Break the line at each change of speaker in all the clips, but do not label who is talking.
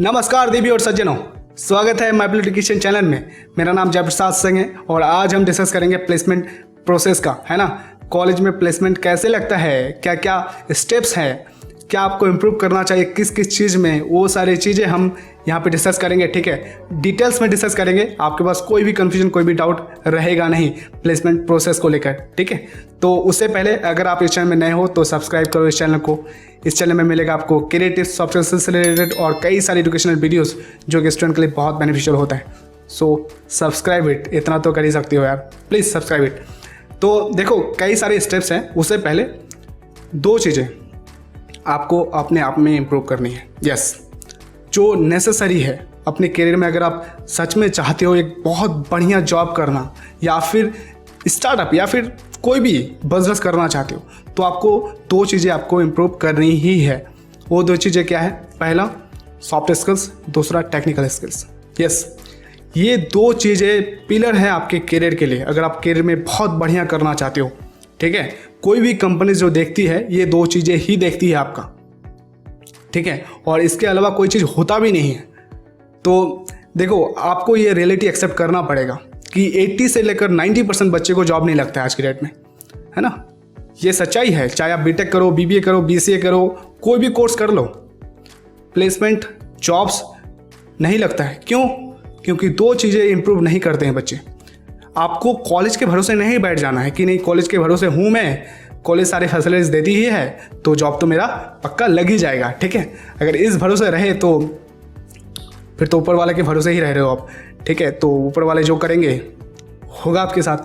नमस्कार देवी और सज्जनों, स्वागत है माय एप्लीकेशन चैनल में। मेरा नाम जयप्रसाद सिंह है और आज हम डिस्कस करेंगे प्लेसमेंट प्रोसेस का, है ना। कॉलेज में प्लेसमेंट कैसे लगता है, क्या क्या स्टेप्स हैं, क्या आपको इम्प्रूव करना चाहिए किस किस चीज़ में, वो सारी चीज़ें हम यहाँ पे डिस्कस करेंगे। ठीक है, डिटेल्स में डिस्कस करेंगे। आपके पास कोई भी कन्फ्यूजन, कोई भी डाउट रहेगा नहीं प्लेसमेंट प्रोसेस को लेकर। ठीक है, तो उससे पहले अगर आप इस चैनल में नए हो तो सब्सक्राइब करो इस चैनल को। इस चैनल में मिलेगा आपको क्रिएटिव सॉफ्टवेयर से रिलेटेड और कई सारी एजुकेशनल वीडियोस जो कि स्टूडेंट के लिए बहुत बेनिफिशियल होता है। सो सब्सक्राइब इट, इतना तो कर ही सकते हो यार, प्लीज़ सब्सक्राइब इट। तो देखो, कई सारे स्टेप्स हैं। उससे पहले दो चीज़ें आपको अपने आप में इम्प्रूव करनी है। यस, जो नेसेसरी है अपने करियर में। अगर आप सच में चाहते हो एक बहुत बढ़िया जॉब करना या फिर स्टार्टअप या फिर कोई भी बिजनेस करना चाहते हो, तो आपको दो चीज़ें आपको इम्प्रूव करनी ही है। वो दो चीज़ें क्या है? पहला सॉफ्ट स्किल्स, दूसरा टेक्निकल स्किल्स। यस, ये दो चीज़ें पिलर हैं आपके करियर के लिए। अगर आप करियर में बहुत बढ़िया करना चाहते हो, ठीक है, कोई भी कंपनी जो देखती है ये दो चीज़ें ही देखती है आपका, ठीक है, और इसके अलावा कोई चीज़ होता भी नहीं है। तो देखो, आपको ये रियलिटी एक्सेप्ट करना पड़ेगा कि 80 से लेकर 90% बच्चे को जॉब नहीं लगता है आज की डेट में, है ना। ये सच्चाई है। चाहे आप बीटेक करो, बीबीए करो, बीसीए करो, कोई भी कोर्स कर लो, प्लेसमेंट जॉब्स नहीं लगता है। क्यों? क्योंकि दो चीज़ें इंप्रूव नहीं करते हैं बच्चे। आपको कॉलेज के भरोसे नहीं बैठ जाना है कि नहीं कॉलेज के भरोसे हूँ मैं, कॉलेज सारे फैसिलिटीज देती ही है तो जॉब तो मेरा पक्का लग ही जाएगा। ठीक है, अगर इस भरोसे रहे तो फिर तो ऊपर वाले के भरोसे ही रह रहे हो आप। ठीक है, तो ऊपर वाले जो करेंगे होगा आपके साथ,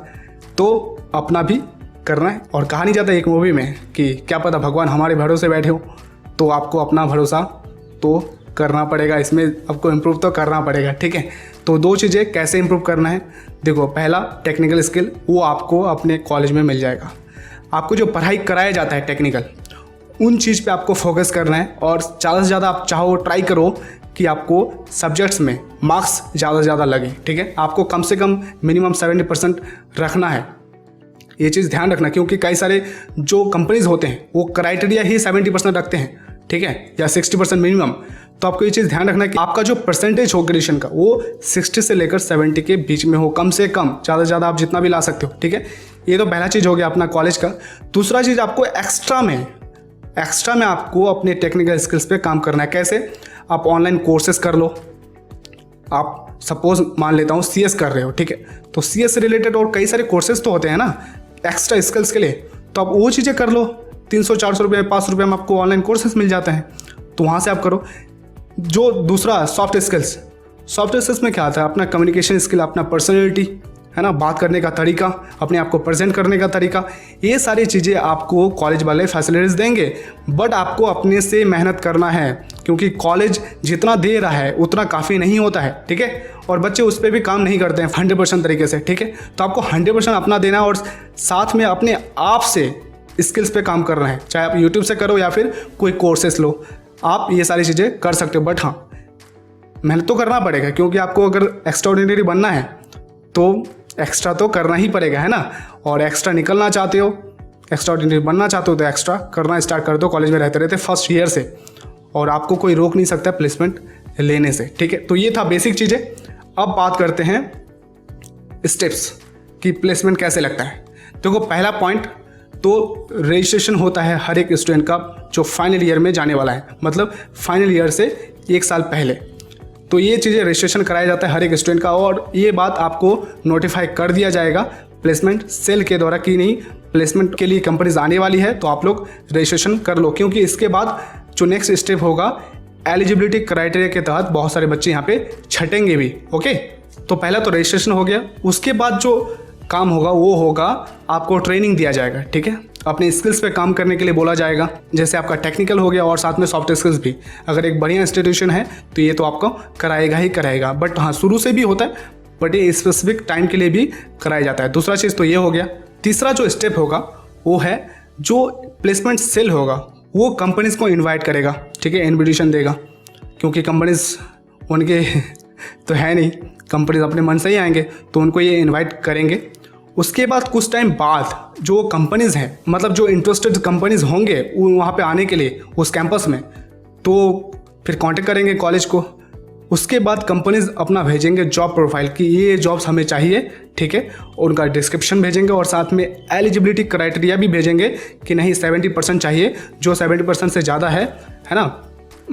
तो अपना भी करना है। और कहा नहीं जाता एक मूवी में कि क्या पता भगवान हमारे भरोसे बैठे हो, तो आपको अपना भरोसा तो करना पड़ेगा, इसमें आपको इम्प्रूव तो करना पड़ेगा। ठीक है, तो दो चीज़ें कैसे इम्प्रूव करना है। देखो, पहला टेक्निकल स्किल, वो आपको अपने कॉलेज में मिल जाएगा। आपको जो पढ़ाई कराया जाता है टेक्निकल, उन चीज़ पे आपको फोकस करना है और ज़्यादा से ज़्यादा आप चाहो ट्राई करो कि आपको सब्जेक्ट्स में मार्क्स ज़्यादा से ज़्यादा लगे। ठीक है, आपको कम से कम मिनिमम 70% रखना है। ये चीज़ ध्यान रखना, क्योंकि कई सारे जो कंपनीज होते हैं वो क्राइटेरिया ही 70% रखते हैं, ठीक है, या 60% मिनिमम। तो आपको ये चीज़ ध्यान रखना कि आपका जो परसेंटेज हो ग्रेजुएशन का वो 60 से लेकर 70 के बीच में हो, कम से कम। ज़्यादा से ज़्यादा आप जितना भी ला सकते हो। ठीक है, ये तो पहला चीज़ हो गया अपना कॉलेज का। दूसरा चीज़, आपको एक्स्ट्रा में आपको अपने टेक्निकल स्किल्स पे काम करना है। कैसे? आप ऑनलाइन कोर्सेज कर लो। आप सपोज मान लेता हूँ CS कर रहे हो, ठीक है, तो CS से रिलेटेड और कई सारे कोर्सेज तो होते हैं ना एक्स्ट्रा स्किल्स के लिए, तो आप वो चीज़ें कर लो। 300-400 रुपये 500 रुपये में आपको ऑनलाइन कोर्सेज मिल जाते हैं, तो वहाँ से आप करो। जो दूसरा सॉफ्ट स्किल्स में क्या आता है? अपना कम्युनिकेशन स्किल, अपना पर्सनैलिटी, है ना, बात करने का तरीका, अपने आप को प्रेजेंट करने का तरीका, ये सारी चीज़ें आपको कॉलेज वाले फैसिलिटीज़ देंगे। बट आपको अपने से मेहनत करना है, क्योंकि कॉलेज जितना दे रहा है उतना काफ़ी नहीं होता है। ठीक है, और बच्चे उस पर भी काम नहीं करते हैं 100% तरीके से। ठीक है, तो आपको 100% अपना देना है और साथ में अपने आप से स्किल्स पे काम करना है। चाहे आप यूट्यूब से करो या फिर कोई कोर्सेस लो, आप ये सारी चीज़ें कर सकते हो। बट हाँ, मेहनत तो करना पड़ेगा, क्योंकि आपको अगर एक्स्ट्राऑर्डिनरी बनना है तो एक्स्ट्रा तो करना ही पड़ेगा, है ना। और एक्स्ट्रा निकलना चाहते हो, एक्स्ट्राऑर्डिनरी बनना चाहते हो, तो एक्स्ट्रा करना स्टार्ट कर दो कॉलेज में रहते रहते फर्स्ट ईयर से, और आपको कोई रोक नहीं सकता प्लेसमेंट लेने से। ठीक है, तो ये था बेसिक चीज़ें। अब बात करते हैं स्टेप्स कि प्लेसमेंट कैसे लगता है। देखो, पहला पॉइंट तो रजिस्ट्रेशन होता है हर एक स्टूडेंट का जो फाइनल ईयर में जाने वाला है, मतलब फाइनल ईयर से 1 साल पहले। तो ये चीज़ें रजिस्ट्रेशन कराया जाता है हर एक स्टूडेंट का, और ये बात आपको नोटिफाई कर दिया जाएगा प्लेसमेंट सेल के द्वारा कि नहीं प्लेसमेंट के लिए कंपनीज आने वाली है, तो आप लोग रजिस्ट्रेशन कर लो। क्योंकि इसके बाद जो नेक्स्ट स्टेप होगा, एलिजिबिलिटी क्राइटेरिया के तहत बहुत सारे बच्चे यहाँ पे छटेंगे भी। ओके, तो पहला तो रजिस्ट्रेशन हो गया। उसके बाद जो काम होगा वो होगा आपको ट्रेनिंग दिया जाएगा। ठीक है, अपने स्किल्स पे काम करने के लिए बोला जाएगा, जैसे आपका टेक्निकल हो गया और साथ में सॉफ्ट स्किल्स भी। अगर एक बढ़िया इंस्टीट्यूशन है तो ये तो आपको कराएगा ही कराएगा। बट हाँ, शुरू से भी होता है, बट ये स्पेसिफिक टाइम के लिए भी कराया जाता है। दूसरा चीज़ तो ये हो गया। तीसरा जो स्टेप होगा वो है जो प्लेसमेंट सेल होगा वो कंपनीज को इन्वाइट करेगा। ठीक है, इन्विटेशन देगा, क्योंकि कंपनीज उनके तो है नहीं, कंपनीज अपने मन से ही आएंगे, तो उनको ये इन्वाइट करेंगे। उसके बाद कुछ टाइम बाद जो कंपनीज़ हैं, मतलब जो इंटरेस्टेड कंपनीज़ होंगे वहाँ पे आने के लिए उस कैंपस में, तो फिर कांटेक्ट करेंगे कॉलेज को उसके बाद कंपनीज अपना भेजेंगे जॉब प्रोफाइल कि ये जॉब्स हमें चाहिए, ठीक है, उनका डिस्क्रिप्शन भेजेंगे और साथ में एलिजिबिलिटी क्राइटेरिया भी भेजेंगे कि नहीं 70% चाहिए, जो 70% से ज़्यादा है ना,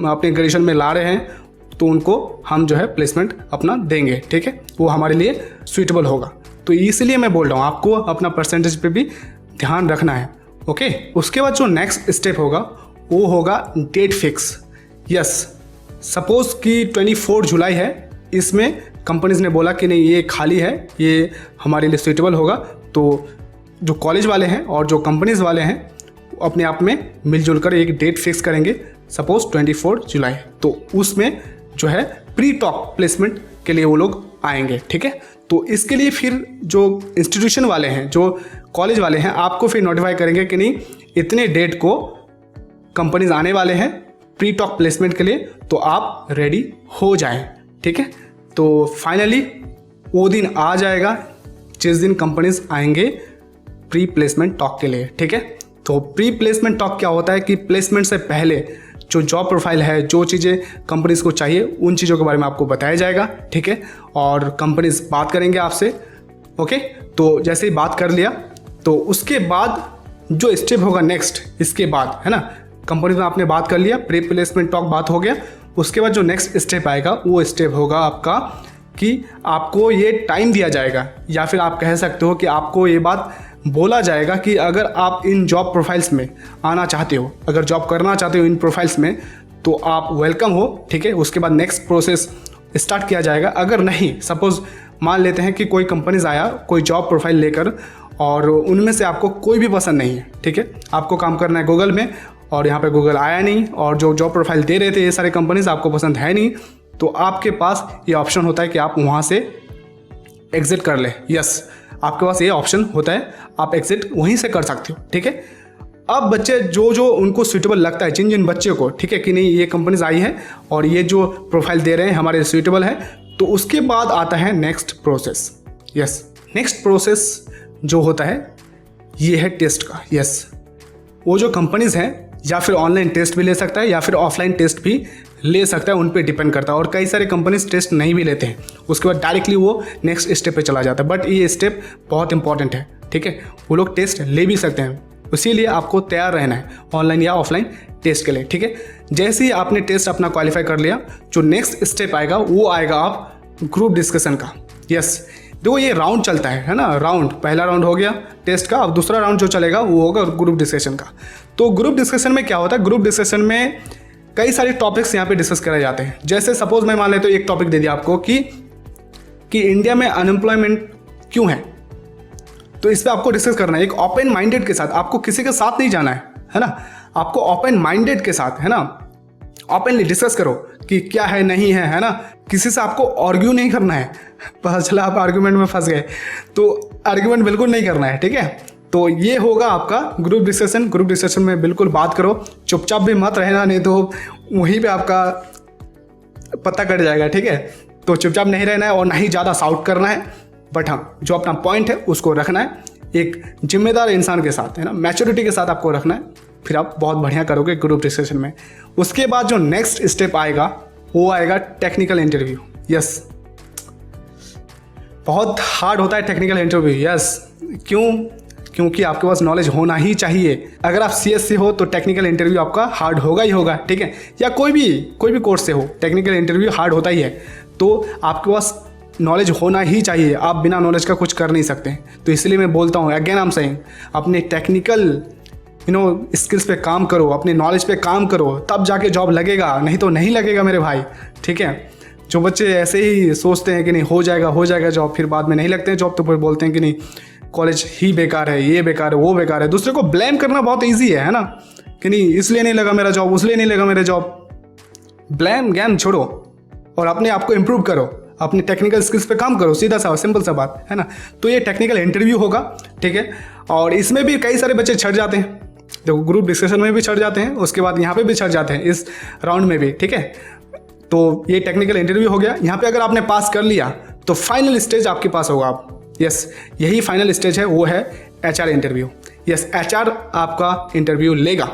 अपने ग्रेजुएशन में ला रहे हैं तो उनको हम जो है प्लेसमेंट अपना देंगे, ठीक है, वो हमारे लिए सूटेबल होगा। तो इसलिए मैं बोल रहा हूँ आपको अपना परसेंटेज पे भी ध्यान रखना है, ओके। उसके बाद जो नेक्स्ट स्टेप होगा वो होगा डेट फिक्स। यस, सपोज कि 24 जुलाई है, इसमें कंपनीज ने बोला कि नहीं ये खाली है, ये हमारे लिए सूटेबल होगा, तो जो कॉलेज वाले हैं और जो कंपनीज वाले हैं अपने आप में मिलजुल कर एक डेट फिक्स करेंगे, सपोज 24 जुलाई, तो उसमें जो है प्री टॉक प्लेसमेंट के लिए वो लोग आएंगे, ठीक है। तो इसके लिए फिर जो इंस्टीट्यूशन वाले हैं, जो कॉलेज वाले हैं, आपको फिर नोटिफाई करेंगे कि नहीं इतने डेट को कंपनीज आने वाले हैं प्री टॉक प्लेसमेंट के लिए, तो आप रेडी हो जाएं, ठीक है। तो फाइनली वो दिन आ जाएगा जिस दिन कंपनीज आएंगे प्री प्लेसमेंट टॉक के लिए, ठीक है। तो प्री प्लेसमेंट टॉक क्या होता है कि प्लेसमेंट से पहले जो जॉब प्रोफाइल है, जो चीज़ें कंपनीज को चाहिए, उन चीज़ों के बारे में आपको बताया जाएगा, ठीक है, और कंपनीज बात करेंगे आपसे, ओके। तो जैसे ही बात कर लिया तो उसके बाद जो स्टेप होगा नेक्स्ट, इसके बाद है ना, कंपनी में आपने बात कर लिया, प्री प्लेसमेंट टॉक बात हो गया, उसके बाद जो नेक्स्ट स्टेप आएगा वो स्टेप होगा आपका कि आपको ये टाइम दिया जाएगा, या फिर आप कह सकते हो कि आपको ये बात बोला जाएगा कि अगर आप इन जॉब प्रोफाइल्स में आना चाहते हो, अगर जॉब करना चाहते हो इन प्रोफाइल्स में, तो आप वेलकम हो, ठीक है। उसके बाद नेक्स्ट प्रोसेस स्टार्ट किया जाएगा। अगर नहीं, सपोज मान लेते हैं कि कोई कंपनीज आया कोई जॉब प्रोफाइल लेकर और उनमें से आपको कोई भी पसंद नहीं है, ठीक है, आपको काम करना है गूगल में और यहाँ पे गूगल आया नहीं, और जो जॉब प्रोफाइल दे रहे थे ये सारे कंपनीज आपको पसंद है नहीं, तो आपके पास ये ऑप्शन होता है कि आप वहाँ से एग्जिट कर ले। यस, आपके पास ये ऑप्शन होता है, आप एग्जिट वहीं से कर सकते हो, ठीक है। अब बच्चे जो जो उनको सूटेबल लगता है, जिन जिन बच्चे को, ठीक है, कि नहीं ये कंपनीज आई है और ये जो प्रोफाइल दे रहे हैं हमारे सूटेबल है, तो उसके बाद आता है next process. Yes, next process जो होता है ये है टेस्ट का। यस, वो जो कंपनीज हैं या फिर ऑनलाइन टेस्ट भी ले सकता है या फिर ऑफलाइन टेस्ट भी ले सकता है, उन पे डिपेंड करता है। और कई सारे कंपनीज टेस्ट नहीं भी लेते हैं, उसके बाद डायरेक्टली वो नेक्स्ट स्टेप पे चला जाता है। बट ये स्टेप बहुत इंपॉर्टेंट है, ठीक है, वो लोग टेस्ट ले भी सकते हैं, इसीलिए आपको तैयार रहना है ऑनलाइन या ऑफलाइन टेस्ट के लिए, ठीक है। जैसे ही आपने टेस्ट अपना क्वालिफाई कर लिया, जो नेक्स्ट स्टेप आएगा वो आएगा आप ग्रुप डिस्कशन का। यस, देखो ये राउंड चलता है ना, राउंड, पहला राउंड हो गया टेस्ट का, अब दूसरा राउंड जो चलेगा वो होगा ग्रुप डिस्कशन का। तो ग्रुप डिस्कशन में क्या होता है, ग्रुप डिस्कशन में कई सारे टॉपिक्स यहाँ पे डिस्कस करे जाते हैं। जैसे सपोज मैं मान लेता हूँ एक टॉपिक दे दिया आपको कि इंडिया में अनएम्प्लॉयमेंट क्यों है, तो इस पर आपको डिस्कस करना है एक ओपन माइंडेड के साथ। आपको किसी के साथ नहीं जाना है ना, आपको ओपन माइंडेड के साथ, है ना, ओपनली डिस्कस करो कि क्या है नहीं है ना, किसी से आपको आर्ग्यू नहीं करना है। पता चला आप आर्ग्यूमेंट में फंस गए, तो आर्ग्यूमेंट बिल्कुल नहीं करना है, ठीक है। तो ये होगा आपका ग्रुप डिस्कशन। ग्रुप डिस्कशन में बिल्कुल बात करो, चुपचाप भी मत रहना, नहीं तो वहीं पे आपका पता कट जाएगा, ठीक है। तो चुपचाप नहीं रहना है और ना ही ज़्यादा शाउट करना है, बट हाँ जो अपना पॉइंट है उसको रखना है एक जिम्मेदार इंसान के साथ, है ना, मैच्योरिटी के साथ आपको रखना है, फिर आप बहुत बढ़िया करोगे ग्रुप डिस्कशन में। उसके बाद जो नेक्स्ट स्टेप आएगा वो आएगा टेक्निकल इंटरव्यू। यस, बहुत हार्ड होता है टेक्निकल इंटरव्यू। यस, क्योंकि आपके पास नॉलेज होना ही चाहिए। अगर आप CS से हो तो टेक्निकल इंटरव्यू आपका हार्ड होगा ही होगा, ठीक है, या कोई भी कोर्स से हो, टेक्निकल इंटरव्यू हार्ड होता ही है। तो आपके पास नॉलेज होना ही चाहिए, आप बिना नॉलेज का कुछ कर नहीं सकते। तो इसलिए मैं बोलता हूँ, अगेन आई एम सेइंग, अपने टेक्निकल स्किल्स पे काम करो, अपने नॉलेज पे काम करो, तब जाके जॉब लगेगा, नहीं तो नहीं लगेगा मेरे भाई, ठीक है। जो बच्चे ऐसे ही सोचते हैं कि नहीं हो जाएगा जॉब, फिर बाद में नहीं लगते हैं जॉब, तो फिर बोलते हैं कि नहीं कॉलेज ही बेकार है, ये बेकार है, वो बेकार है। दूसरे को ब्लेम करना बहुत ईजी है ना, कि नहीं इसलिए नहीं लगा मेरा जॉब, उसलिए नहीं लगा मेरा जॉब। ब्लेम गेम छोड़ो और अपने आप को इम्प्रूव करो, अपने टेक्निकल स्किल्स पे काम करो, सीधा सा सिंपल सा बात है ना। तो ये टेक्निकल इंटरव्यू होगा, ठीक है। और इसमें भी कई सारे बच्चे छट जाते हैं, देखो ग्रुप डिस्कशन में भी छट जाते हैं, उसके बाद यहाँ पे भी छट जाते हैं इस राउंड में भी, ठीक है। तो ये टेक्निकल इंटरव्यू हो गया। यहाँ पे अगर आपने पास कर लिया तो फाइनल स्टेज आपके पास होगा आप। यस, यही फाइनल स्टेज है, वो है HR इंटरव्यू। यस, HR आपका इंटरव्यू लेगा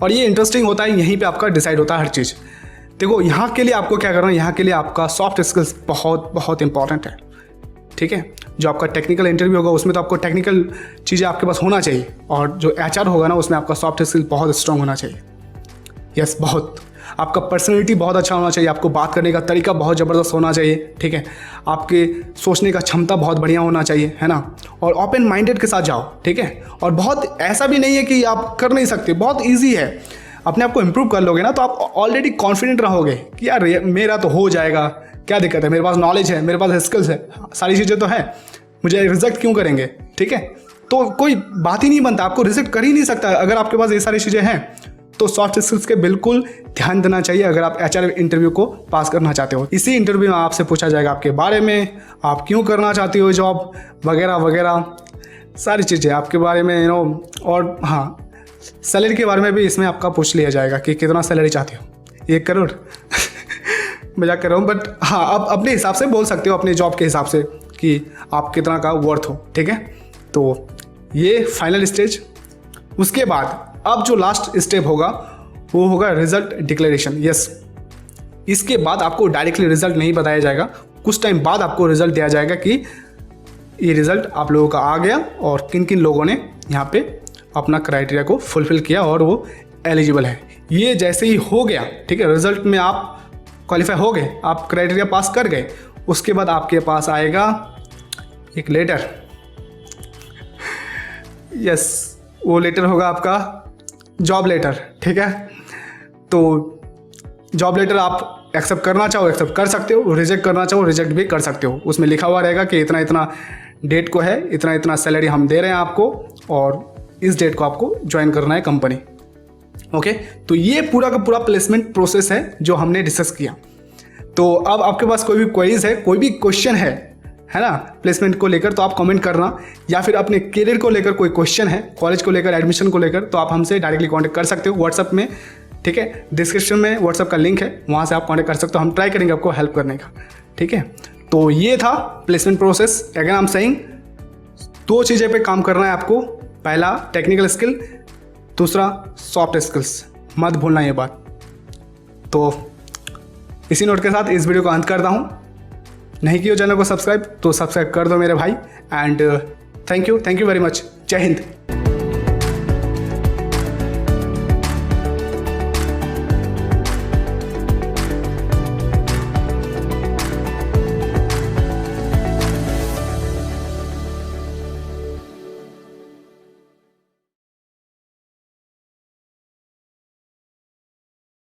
और ये इंटरेस्टिंग होता है, यहीं पे आपका डिसाइड होता है हर चीज़। देखो यहाँ के लिए आपको क्या करना है, यहाँ के लिए आपका सॉफ्ट स्किल्स बहुत बहुत इंपॉर्टेंट है, ठीक है। जो आपका टेक्निकल इंटरव्यू होगा उसमें तो आपको टेक्निकल चीज़ें आपके पास होना चाहिए, और जो HR होगा ना उसमें आपका सॉफ्ट स्किल बहुत स्ट्रांग होना चाहिए। यस, बहुत। आपका पर्सनैलिटी बहुत अच्छा होना चाहिए, आपको बात करने का तरीका बहुत ज़बरदस्त होना चाहिए, ठीक है। आपके सोचने का क्षमता बहुत बढ़िया होना चाहिए, है ना। और ओपन माइंडेड के साथ जाओ, ठीक है। और बहुत ऐसा भी नहीं है कि आप कर नहीं सकते, बहुत ईजी है। अपने आप को इम्प्रूव कर लोगे ना तो आप ऑलरेडी कॉन्फिडेंट रहोगे कि यार मेरा तो हो जाएगा, क्या दिक्कत है, मेरे पास नॉलेज है, मेरे पास स्किल्स है, सारी चीज़ें तो हैं, मुझे रिजेक्ट क्यों करेंगे, ठीक है। तो कोई बात ही नहीं बनता, आपको रिजेक्ट कर ही नहीं सकता अगर आपके पास ये सारी चीज़ें हैं। तो सॉफ्ट स्किल्स के बिल्कुल ध्यान देना चाहिए अगर आप HR इंटरव्यू को पास करना चाहते हो। इसी इंटरव्यू में आपसे पूछा जाएगा आपके बारे में, आप क्यों करना चाहते हो जॉब वगैरह वगैरह, सारी चीज़ें आपके बारे में, और हाँ, सैलरी के बारे में भी इसमें आपका पूछ लिया जाएगा कि कितना सैलरी चाहते हो, 1 करोड़ मजाक कर रहा हूँ, बट हाँ, आप अपने हिसाब से बोल सकते हो, अपने जॉब के हिसाब से कि आप कितना का वर्थ हो, ठीक है। तो ये फाइनल स्टेज। उसके बाद अब जो लास्ट स्टेप होगा वो होगा रिजल्ट डिक्लेरेशन। यस, इसके बाद आपको डायरेक्टली रिजल्ट नहीं बताया जाएगा, कुछ टाइम बाद आपको रिजल्ट दिया जाएगा कि ये रिजल्ट आप लोगों का आ गया और किन किन लोगों ने यहाँ पे अपना क्राइटेरिया को फुलफिल किया और वो एलिजिबल है। ये जैसे ही हो गया, ठीक है, रिजल्ट में आप क्वालिफाई हो गए, आप क्राइटेरिया पास कर गए, उसके बाद आपके पास आएगा एक लेटर। यस, वो लेटर होगा आपका जॉब लेटर, ठीक है। तो जॉब लेटर आप एक्सेप्ट करना चाहो एक्सेप्ट कर सकते हो, रिजेक्ट करना चाहो रिजेक्ट भी कर सकते हो। उसमें लिखा हुआ रहेगा कि इतना इतना डेट को है, इतना इतना सैलरी हम दे रहे हैं आपको, और इस डेट को आपको ज्वाइन करना है कंपनी। ओके, तो ये पूरा का पूरा प्लेसमेंट प्रोसेस है जो हमने डिस्कस किया। तो अब आपके पास कोई भी क्वेरीज है, कोई भी क्वेश्चन है ना प्लेसमेंट को लेकर, तो आप कमेंट करना, या फिर अपने करियर को लेकर कोई क्वेश्चन है, कॉलेज को लेकर, एडमिशन को लेकर, तो आप हमसे डायरेक्टली कांटेक्ट कर सकते हो व्हाट्सअप में, ठीक है। डिस्क्रिप्शन में व्हाट्सअप का लिंक है, वहाँ से आप कांटेक्ट कर सकते हो, हम ट्राई करेंगे आपको हेल्प करने का, ठीक है। तो ये था placement process. Again I am saying, 2 चीज़ें पे काम करना है आपको, पहला टेक्निकल स्किल, दूसरा सॉफ्ट स्किल्स, मत भूलना ये बात। तो इसी नोट के साथ इस वीडियो का अंत करता हूँ। नहीं किया चैनल को सब्सक्राइब तो सब्सक्राइब कर दो मेरे भाई, and thank you very much. जय हिंद।